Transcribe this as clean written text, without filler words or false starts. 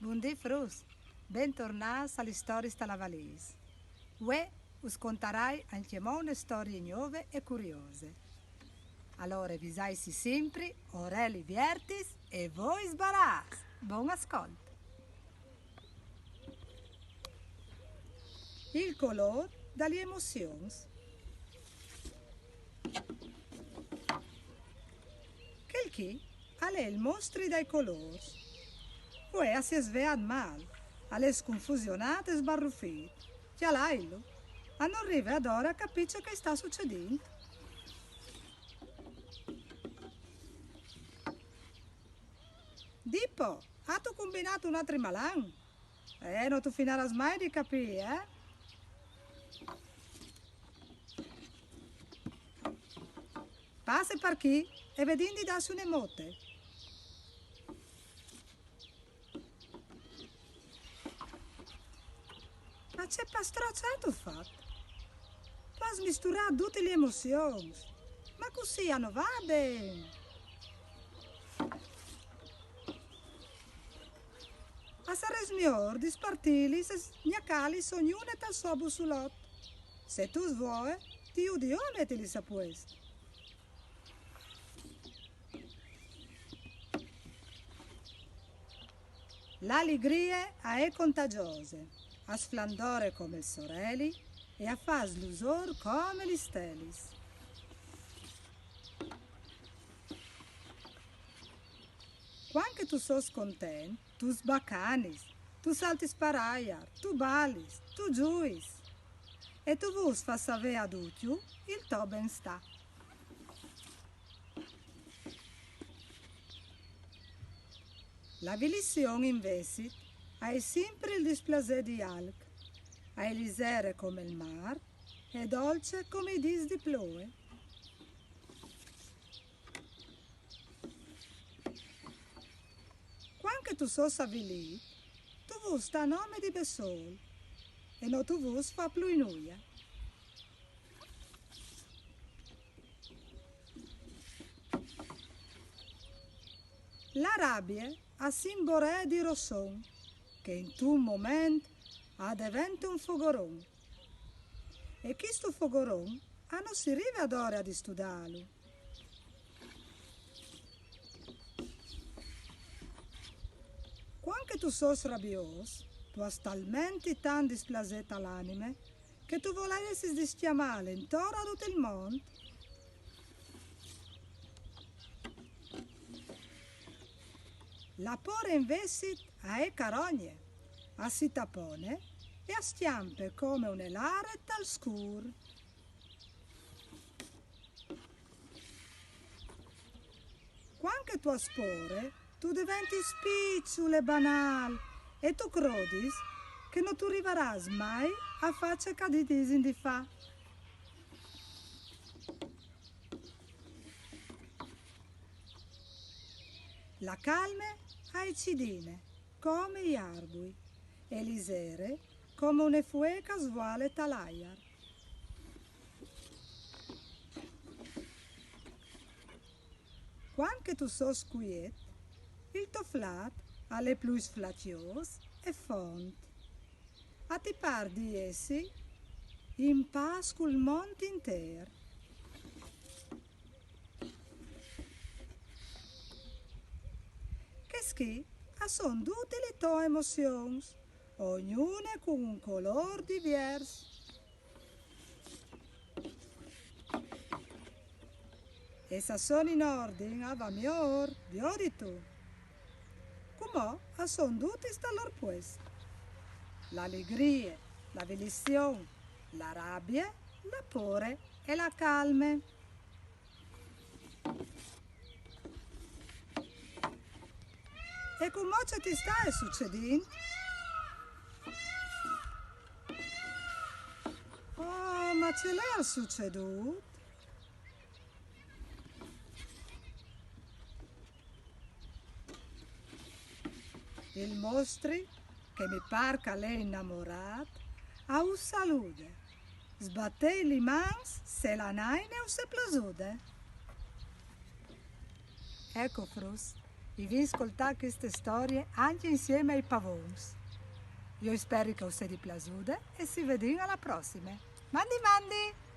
Buondì Frus, bentornati alle storie dalla Valese. Ue us contarai anche molte storie nuove e curiose. Allora visai-si sempre, orelli viertis e voi sbaràs. Buon ascolto. Il colore dalle emozioni. Quel chi ha il mostri dai colori. Ue si è svegliato male, alle sconfusionate e sbarruffite. Già l'ailo, a non arriva ad ora a capire che sta succedendo. Dippo, ha tu combinato un altro malan? Non tu finiras mai di capire, eh? Passa per qui e vedi di darsi un emote. Ma c'è pastrocciato fatto? Tu hai misturato tutte le emozioni. Ma così non va bene. A sares miglior di spartili se gnacali ognuno tal suo bussolotto. Se tu vuoi, ti udio a metterli a questo. L'allegria è contagiosa, a sflandore come il sorelli e a far slusor come gli stelis. Quando tu sos contento, tu sbacanis, tu salti sparaiar, tu balis, tu giuis. E tu vus fa sapere a tutti il tuo ben sta. La vilizione invece è sempre il dispiacere di alc, è lisere come il mar e dolce come i dis di ploe. Quando tu sos avvilito, tu vus sta nome di besol e non tu vus fa pluinuia. La rabbia ha simborè di rosson, che in un momento ha diventa un fogoron. E questo fogoron non si arriva ad ora di studiarlo. Quando tu sos rabbioso, tu hai talmente tan dispiacere all'anima che tu volessi dischiamare intorno a tutto il mondo. La pore invece è carogne, a si tapone e a stiampe come un elare tal scur. Quando tu aspore, tu diventi spicciole e banal e tu crodis che non tu arriveras mai a faccia caditisi di fa. La calme ai cidine, come gli arbui, e l'isere, come une fueca svuale talaiar. Quando tu sos quiet, il tuo flat alle plus flatios e font. A ti par di essi in pace col mondo intero. Che sono tutte le tue emozioni, ognuna con un colore diverso. E se sono in ordine, va miglior, di tu. Come sono tutte sta loro posto. L'allegria, la velizione, la rabbia, la pore e la calme. E come ti sta succedendo? Oh, ma ce l'è succeduto? Il mostri, che mi par che l'è innamorato, a un salude. Sbatte le mani se la naine o se plasude. Ecco, Frus, e vi ascoltare queste storie anche insieme ai pavons. Io spero che vi sia piaciuta e si vediamo alla prossima. Mandi mandi!